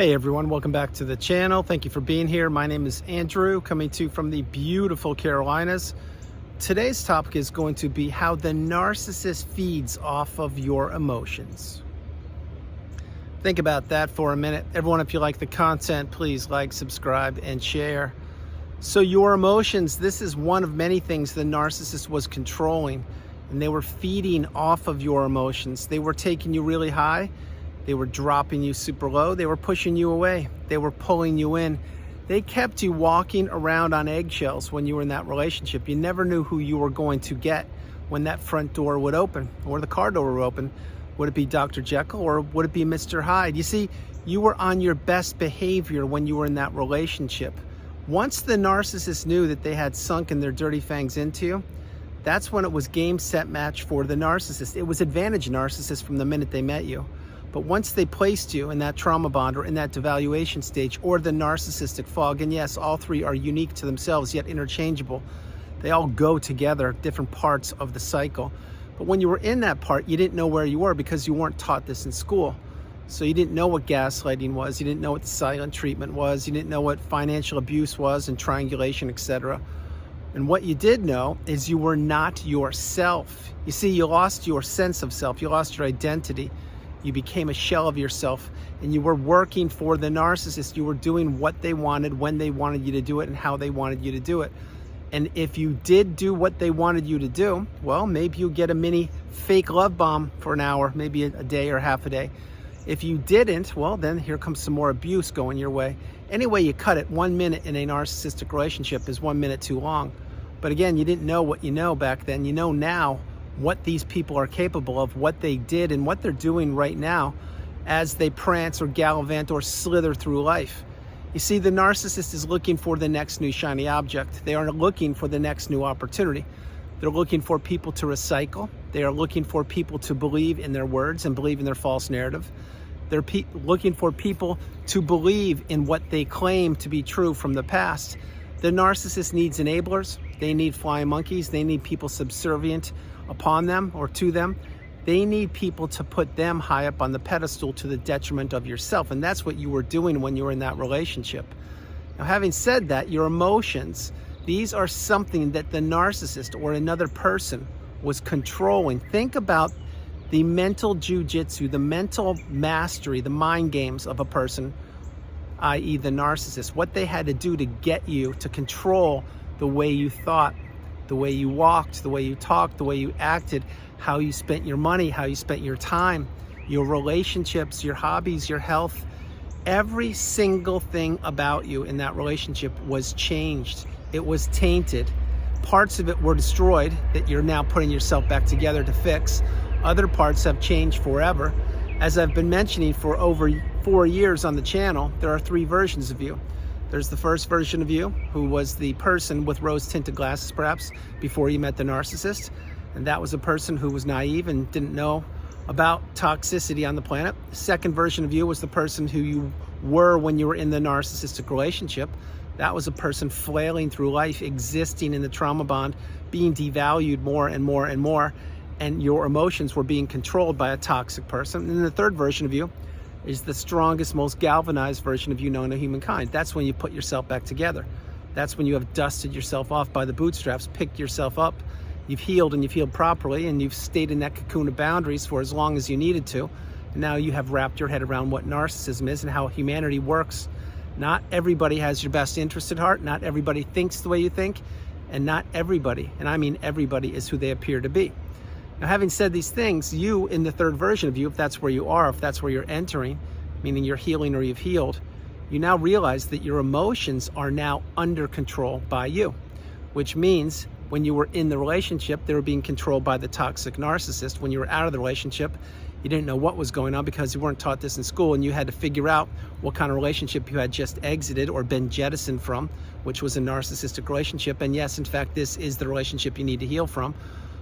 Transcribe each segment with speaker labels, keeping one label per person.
Speaker 1: Hey everyone, welcome back to the channel. Thank you for being here. My name is Andrew, coming to you from the beautiful Carolinas. Today's topic is going to be how the narcissist feeds off of your emotions. Think about that for a minute. Everyone, if you like the content, please like, subscribe, and share. So your emotions, this is one of many things the narcissist was controlling, and they were feeding off of your emotions. They were taking you really high. They were dropping you super low. They were pushing you away. They were pulling you in. They kept you walking around on eggshells when you were in that relationship. You never knew who you were going to get when that front door would open or the car door would open. Would it be Dr. Jekyll or would it be Mr. Hyde? You see, you were on your best behavior when you were in that relationship. Once the narcissist knew that they had sunken their dirty fangs into you, that's when it was game, set, match for the narcissist. It was advantage narcissist from the minute they met you. But once they placed you in that trauma bond or in that devaluation stage or the narcissistic fog, and yes, all three are unique to themselves yet interchangeable. They all go together, different parts of the cycle. But when you were in that part, you didn't know where you were because you weren't taught this in school. So you didn't know what gaslighting was, you didn't know what silent treatment was, you didn't know what financial abuse was and triangulation, etc. And what you did know is you were not yourself. You see, you lost your sense of self, you lost your identity. You became a shell of yourself, and you were working for the narcissist. You were doing what they wanted, when they wanted you to do it, and how they wanted you to do it. And if you did do what they wanted you to do, well, maybe you get a mini fake love bomb for an hour, maybe a day or half a day. If you didn't, well, then here comes some more abuse going your way. Any way you cut it, 1 minute in a narcissistic relationship is 1 minute too long. But again, you didn't know what you know back then. You know now what these people are capable of, what they did, and what they're doing right now as they prance or gallivant or slither through life. You see, the narcissist is looking for the next new shiny object. They are looking for the next new opportunity. They're looking for people to recycle. They are looking for people to believe in their words and believe in their false narrative. They're looking for people to believe in what they claim to be true from the past. The narcissist needs enablers. They need flying monkeys. They need people subservient upon them or to them. They need people to put them high up on the pedestal to the detriment of yourself. And that's what you were doing when you were in that relationship. Now, having said that, your emotions, these are something that the narcissist or another person was controlling. Think about the mental jujitsu, the mental mastery, the mind games of a person, i.e. the narcissist, what they had to do to get you to control the way you thought, the way you walked, the way you talked, the way you acted, how you spent your money, how you spent your time, your relationships, your hobbies, your health. Every single thing about you in that relationship was changed. It was tainted. Parts of it were destroyed that you're now putting yourself back together to fix. Other parts have changed forever. As I've been mentioning for over 4 years on the channel, there are 3 versions of you. There's the first version of you, who was the person with rose-tinted glasses, perhaps, before you met the narcissist. And that was a person who was naive and didn't know about toxicity on the planet. The second version of you was the person who you were when you were in the narcissistic relationship. That was a person flailing through life, existing in the trauma bond, being devalued more and more and more, and your emotions were being controlled by a toxic person. And then the third version of you is the strongest, most galvanized version of you known to humankind. That's when you put yourself back together. That's when you have dusted yourself off by the bootstraps, picked yourself up, you've healed and you've healed properly, and you've stayed in that cocoon of boundaries for as long as you needed to. And now you have wrapped your head around what narcissism is and how humanity works. Not everybody has your best interest at heart. Not everybody thinks the way you think. And not everybody, and I mean everybody, is who they appear to be. Now, having said these things, you in the third version of you, if that's where you are, if that's where you're entering, meaning you're healing or you've healed, you now realize that your emotions are now under control by you, which means when you were in the relationship, they were being controlled by the toxic narcissist. When you were out of the relationship, you didn't know what was going on because you weren't taught this in school, and you had to figure out what kind of relationship you had just exited or been jettisoned from, which was a narcissistic relationship. And yes, in fact, this is the relationship you need to heal from.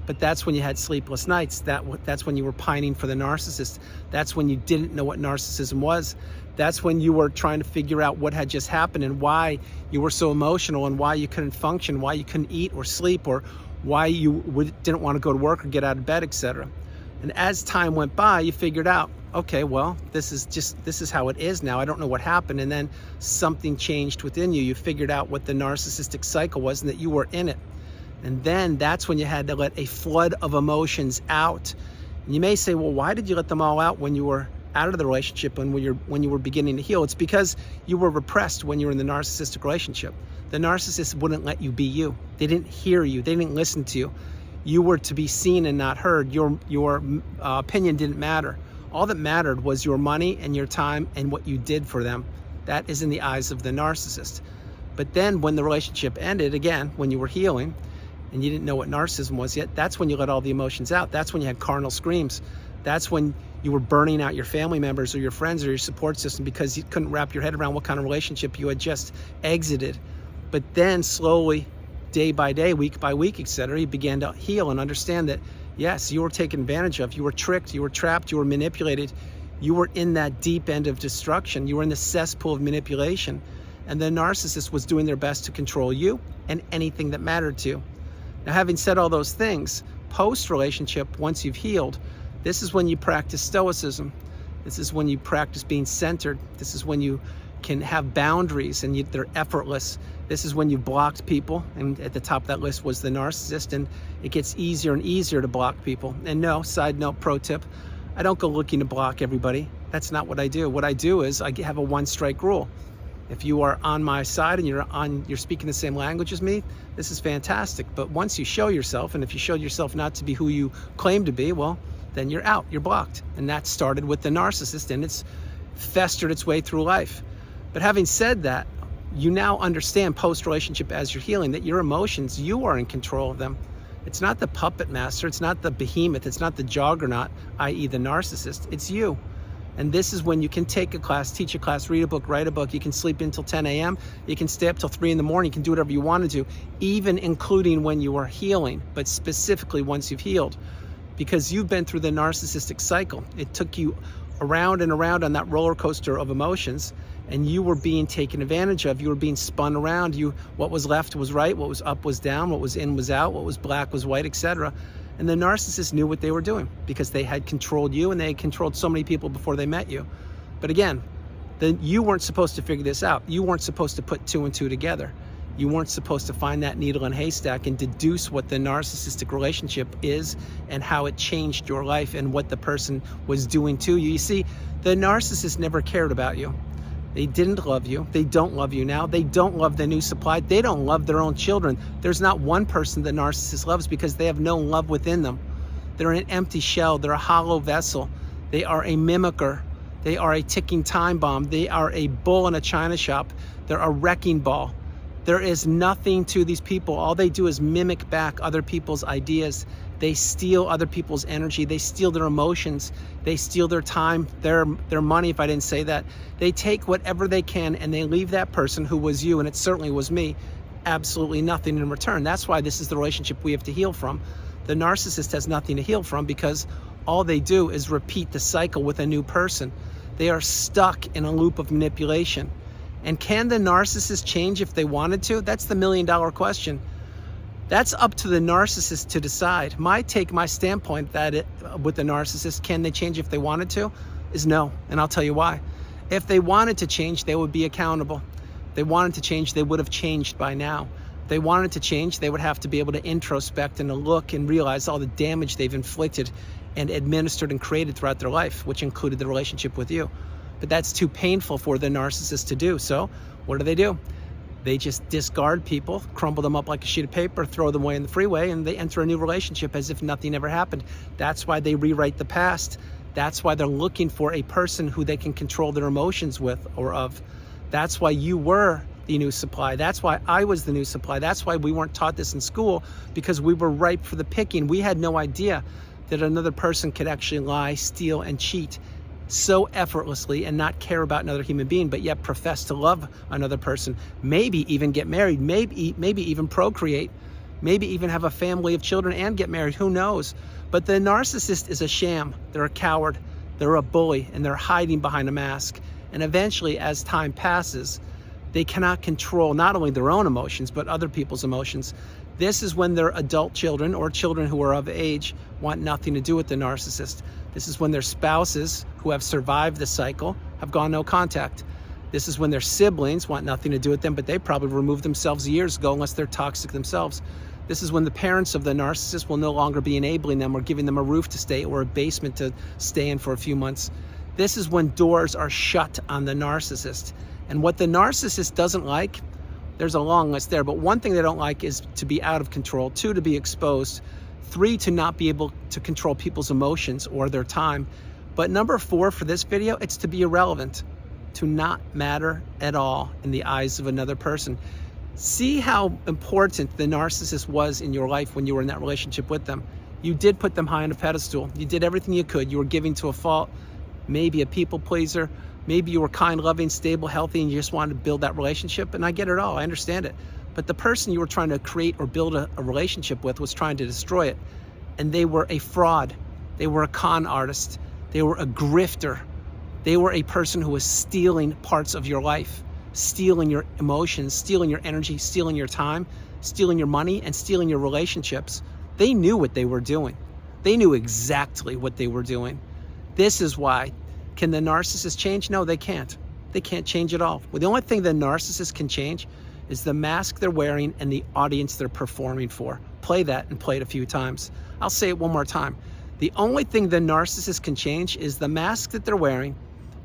Speaker 1: But that's when you had sleepless nights. That's when you were pining for the narcissist. That's when you didn't know what narcissism was. That's when you were trying to figure out what had just happened and why you were so emotional and why you couldn't function, why you couldn't eat or sleep, or why you didn't want to go to work or get out of bed, etc. And as time went by, you figured out okay, well, this is how it is now. I don't know what happened. And then something changed within you. You figured out what the narcissistic cycle was and that you were in it. And then that's when you had to let a flood of emotions out. And you may say, well, why did you let them all out when you were out of the relationship and when you were beginning to heal? It's because you were repressed when you were in the narcissistic relationship. The narcissist wouldn't let you be you. They didn't hear you. They didn't listen to you. You were to be seen and not heard. Your opinion didn't matter. All that mattered was your money and your time and what you did for them. That is in the eyes of the narcissist. But then when the relationship ended, again, when you were healing, and you didn't know what narcissism was yet, that's when you let all the emotions out. That's when you had carnal screams. That's when you were burning out your family members or your friends or your support system because you couldn't wrap your head around what kind of relationship you had just exited. But then slowly, day by day, week by week, etc., you began to heal and understand that, yes, you were taken advantage of, you were tricked, you were trapped, you were manipulated, you were in that deep end of destruction, you were in the cesspool of manipulation, and the narcissist was doing their best to control you and anything that mattered to you. Now, having said all those things, post-relationship, once you've healed, this is when you practice stoicism. This is when you practice being centered. This is when you can have boundaries and they're effortless. This is when you blocked people, and at the top of that list was the narcissist, and it gets easier and easier to block people. And no, side note, pro tip, I don't go looking to block everybody. That's not what I do. What I do is I have a one-strike rule. If you are on my side and you're speaking the same language as me, this is fantastic. But once you show yourself, and if you showed yourself not to be who you claim to be, well, then you're out, you're blocked. And that started with the narcissist, and it's festered its way through life. But having said that, you now understand post-relationship as you're healing that your emotions, you are in control of them. It's not the puppet master, it's not the behemoth, it's not the juggernaut, i.e. the narcissist, it's you. And this is when you can take a class, teach a class, read a book, write a book. You can sleep until 10 a.m. You can stay up till 3 in the morning. You can do whatever you want to do, even including when you are healing, but specifically once you've healed, because you've been through the narcissistic cycle. It took you around and around on that roller coaster of emotions, and you were being taken advantage of. You were being spun around. What was left was right, what was up was down, what was in was out, what was black was white, etc. And the narcissist knew what they were doing because they had controlled you, and they had controlled so many people before they met you. But again, you weren't supposed to figure this out. You weren't supposed to put 2 and 2 together. You weren't supposed to find that needle in a haystack and deduce what the narcissistic relationship is and how it changed your life and what the person was doing to you. You see, the narcissist never cared about you. They didn't love you. They don't love you now. They don't love the new supply. They don't love their own children. There's not one person the narcissist loves because they have no love within them. They're an empty shell. They're a hollow vessel. They are a mimicker. They are a ticking time bomb. They are a bull in a china shop. They're a wrecking ball. There is nothing to these people. All they do is mimic back other people's ideas. They steal other people's energy. They steal their emotions. They steal their time, their money, if I didn't say that. They take whatever they can and they leave that person who was you, and it certainly was me, absolutely nothing in return. That's why this is the relationship we have to heal from. The narcissist has nothing to heal from because all they do is repeat the cycle with a new person. They are stuck in a loop of manipulation. And can the narcissist change if they wanted to? That's the million-dollar question. That's up to the narcissist to decide. My standpoint with the narcissist, can they change if they wanted to, is no. And I'll tell you why. If they wanted to change, they would be accountable. If they wanted to change, they would have changed by now. If they wanted to change, they would have to be able to introspect and to look and realize all the damage they've inflicted and administered and created throughout their life, which included the relationship with you. But that's too painful for the narcissist to do. So what do? They just discard people, crumble them up like a sheet of paper, throw them away in the freeway, and they enter a new relationship as if nothing ever happened. That's why they rewrite the past. That's why they're looking for a person who they can control their emotions with or of. That's why you were the new supply. That's why I was the new supply. That's why we weren't taught this in school, because we were ripe for the picking. We had no idea that another person could actually lie, steal, and cheat so effortlessly and not care about another human being, but yet profess to love another person, maybe even get married, maybe even procreate, maybe even have a family of children and get married, who knows? But the narcissist is a sham. They're a coward, they're a bully, and they're hiding behind a mask. And eventually, as time passes, they cannot control not only their own emotions, but other people's emotions. This is when their adult children or children who are of age want nothing to do with the narcissist. This is when their spouses, who who have survived the cycle have gone no contact. This is when their siblings want nothing to do with them, but they probably removed themselves years ago unless they're toxic themselves. This is when the parents of the narcissist will no longer be enabling them or giving them a roof to stay or a basement to stay in for a few months. This is when doors are shut on the narcissist. And what the narcissist doesn't like, there's a long list there, but one thing they don't like is to be out of control, 2, to be exposed, 3, to not be able to control people's emotions or their time. But number 4 for this video, it's to be irrelevant, to not matter at all in the eyes of another person. See how important the narcissist was in your life when you were in that relationship with them. You did put them high on a pedestal. You did everything you could. You were giving to a fault, maybe a people pleaser. Maybe you were kind, loving, stable, healthy, and you just wanted to build that relationship. And I get it all, I understand it. But the person you were trying to create or build a relationship with was trying to destroy it. And they were a fraud. They were a con artist. They were a grifter. They were a person who was stealing parts of your life, stealing your emotions, stealing your energy, stealing your time, stealing your money, and stealing your relationships. They knew what they were doing. They knew exactly what they were doing. This is why. Can the narcissist change? No, they can't. They can't change at all. Well, the only thing the narcissist can change is the mask they're wearing and the audience they're performing for. Play that and play it a few times. I'll say it one more time. The only thing the narcissist can change is the mask that they're wearing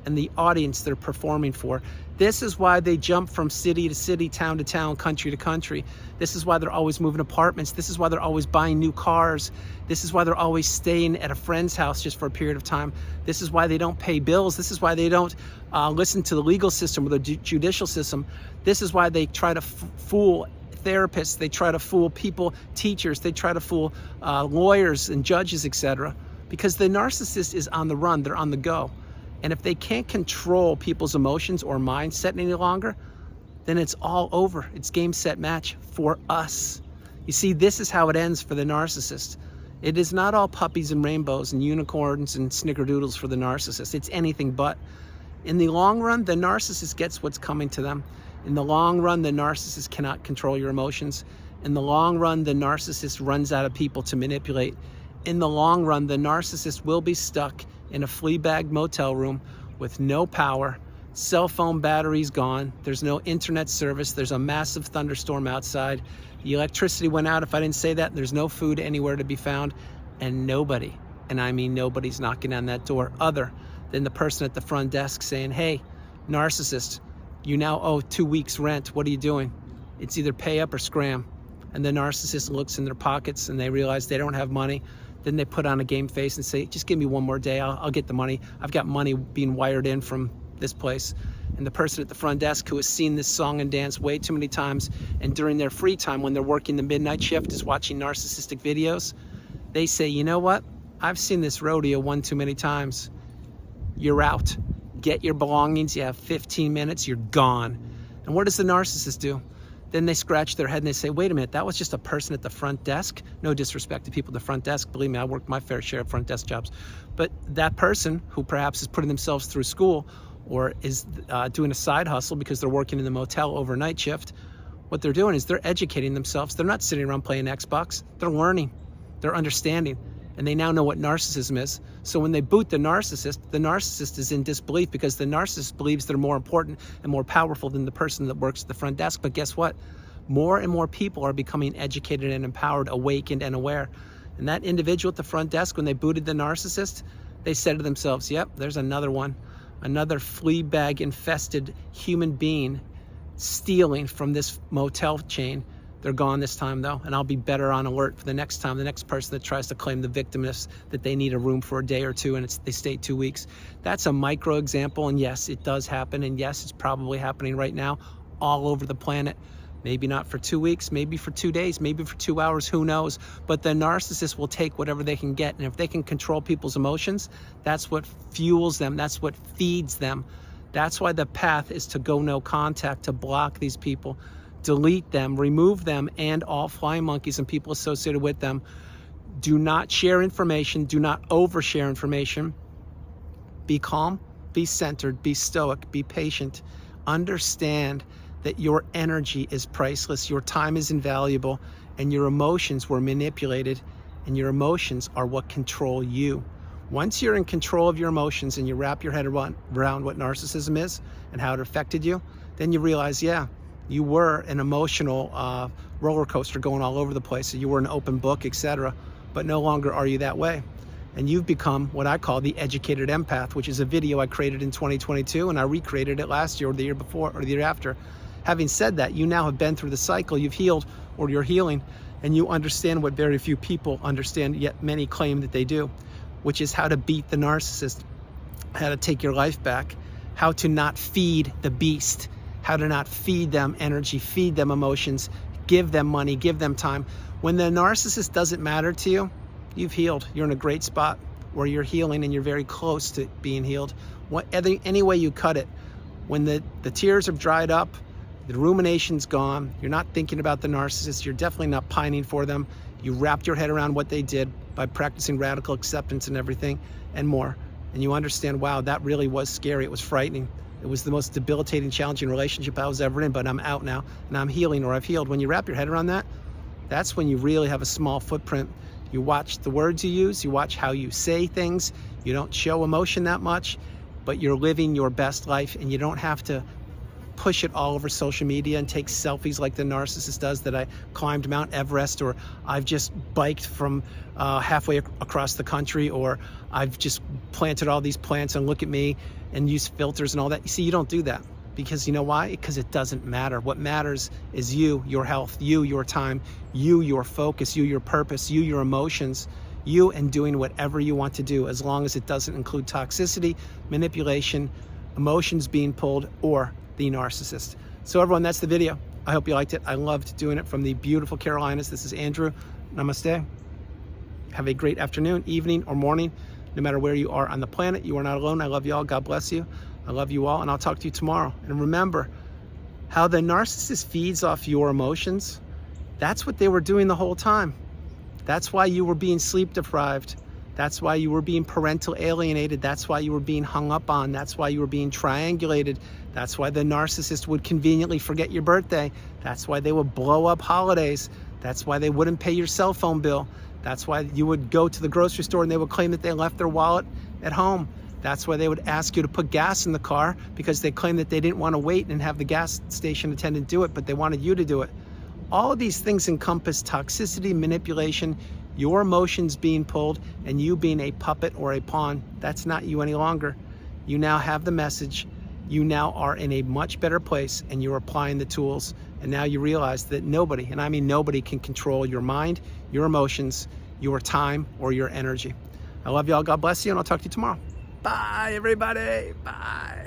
Speaker 1: and the audience they're performing for. This is why they jump from city to city, town to town, country to country. This is why they're always moving apartments. This is why they're always buying new cars. This is why they're always staying at a friend's house just for a period of time. This is why they don't pay bills. This is why they don't listen to the legal system or the judicial system. This is why they try to fool therapists. They try to fool people, teachers. They try to fool lawyers and judges, etc. Because the narcissist is on the run. They're on the go. And if they can't control people's emotions or mindset any longer, then it's all over. It's game, set, match for us. You see, this is how it ends for the narcissist. It is not all puppies and rainbows and unicorns and snickerdoodles for the narcissist. It's anything but. In the long run, the narcissist gets what's coming to them. In the long run, the narcissist cannot control your emotions. In the long run, the narcissist runs out of people to manipulate. In the long run, the narcissist will be stuck in a flea-bag motel room with no power, cell phone batteries gone, there's no internet service, there's a massive thunderstorm outside, the electricity went out, if I didn't say that, there's no food anywhere to be found, and nobody, and I mean nobody's knocking on that door other than the person at the front desk saying, hey, narcissist, you now owe 2 weeks rent, what are you doing? It's either pay up or scram. And the narcissist looks in their pockets and they realize they don't have money. Then they put on a game face and say, just give me one more day, I'll get the money. I've got money being wired in from this place. And the person at the front desk who has seen this song and dance way too many times, and during their free time when they're working the midnight shift is watching narcissistic videos, they say, you know what? I've seen this rodeo one too many times. You're out. Get your belongings, you have 15 minutes, you're gone. And what does the narcissist do? Then they scratch their head and they say, wait a minute, that was just a person at the front desk. No disrespect to people at the front desk. Believe me, I worked my fair share of front desk jobs. But that person who perhaps is putting themselves through school or is doing a side hustle because they're working in the motel overnight shift, what they're doing is they're educating themselves. They're not sitting around playing Xbox. They're learning. They're understanding. And they now know what narcissism is. So when they boot the narcissist is in disbelief because the narcissist believes they're more important and more powerful than the person that works at the front desk. But guess what? More and more people are becoming educated and empowered, awakened and aware. And that individual at the front desk, when they booted the narcissist, they said to themselves, yep, there's another one, another flea bag infested human being stealing from this motel chain. They're gone this time though, and I'll be better on alert for the next time, the next person that tries to claim the victimness that they need a room for a day or two and they stay 2 weeks. That's a micro example, and yes, it does happen, and yes, it's probably happening right now all over the planet. Maybe not for 2 weeks, maybe for 2 days, maybe for 2 hours, who knows? But the narcissist will take whatever they can get, and if they can control people's emotions, that's what fuels them, that's what feeds them. That's why the path is to go no contact, to block these people, delete them, remove them, and all flying monkeys and people associated with them. Do not share information. Do not overshare information. Be calm, be centered, be stoic, be patient. Understand that your energy is priceless, your time is invaluable, and your emotions were manipulated, and your emotions are what control you. Once you're in control of your emotions and you wrap your head around what narcissism is and how it affected you, then you realize, yeah, you were an emotional roller coaster going all over the place. You were an open book, etc. But no longer are you that way. And you've become what I call the educated empath, which is a video I created in 2022, and I recreated it last year or the year before or the year after. Having said that, you now have been through the cycle, you've healed or you're healing, and you understand what very few people understand, yet many claim that they do, which is how to beat the narcissist, how to take your life back, how to not feed the beast, how to not feed them energy, feed them emotions, give them money, give them time. When the narcissist doesn't matter to you, you've healed. You're in a great spot where you're healing and you're very close to being healed. Any way you cut it, when the tears have dried up, the rumination's gone, you're not thinking about the narcissist, you're definitely not pining for them, you wrapped your head around what they did by practicing radical acceptance and everything and more. And you understand, wow, that really was scary, it was frightening. It was the most debilitating, challenging relationship I was ever in, but I'm out now and I'm healing, or I've healed. When you wrap your head around that, that's when you really have a small footprint. You watch the words you use, you watch how you say things, you don't show emotion that much, but you're living your best life, and you don't have to push it all over social media and take selfies like the narcissist does, that I climbed Mount Everest, or I've just biked from halfway across the country, or I've just planted all these plants and look at me, and use filters and all that. You see, you don't do that. Because you know why? Because it doesn't matter. What matters is you, your health, you, your time, you, your focus, you, your purpose, you, your emotions, you, and doing whatever you want to do, as long as it doesn't include toxicity, manipulation, emotions being pulled, or the narcissist. So everyone, that's the video. I hope you liked it. I loved doing it from the beautiful Carolinas. This is Andrew. Namaste. Have a great afternoon, evening, or morning. No matter where you are on the planet, you are not alone. I love you all. God bless you. I love you all, and I'll talk to you tomorrow. And remember, how the narcissist feeds off your emotions, that's what they were doing the whole time. That's why you were being sleep deprived. That's why you were being parental alienated. That's why you were being hung up on. That's why you were being triangulated. That's why the narcissist would conveniently forget your birthday. That's why they would blow up holidays. That's why they wouldn't pay your cell phone bill. That's why you would go to the grocery store and they would claim that they left their wallet at home. That's why they would ask you to put gas in the car, because they claimed that they didn't want to wait and have the gas station attendant do it, but they wanted you to do it. All of these things encompass toxicity, manipulation, your emotions being pulled, and you being a puppet or a pawn. That's not you any longer. You now have the message. You now are in a much better place, and you're applying the tools. And now you realize that nobody, and I mean nobody, can control your mind, your emotions, your time, or your energy. I love you all. God bless you, and I'll talk to you tomorrow. Bye, everybody. Bye.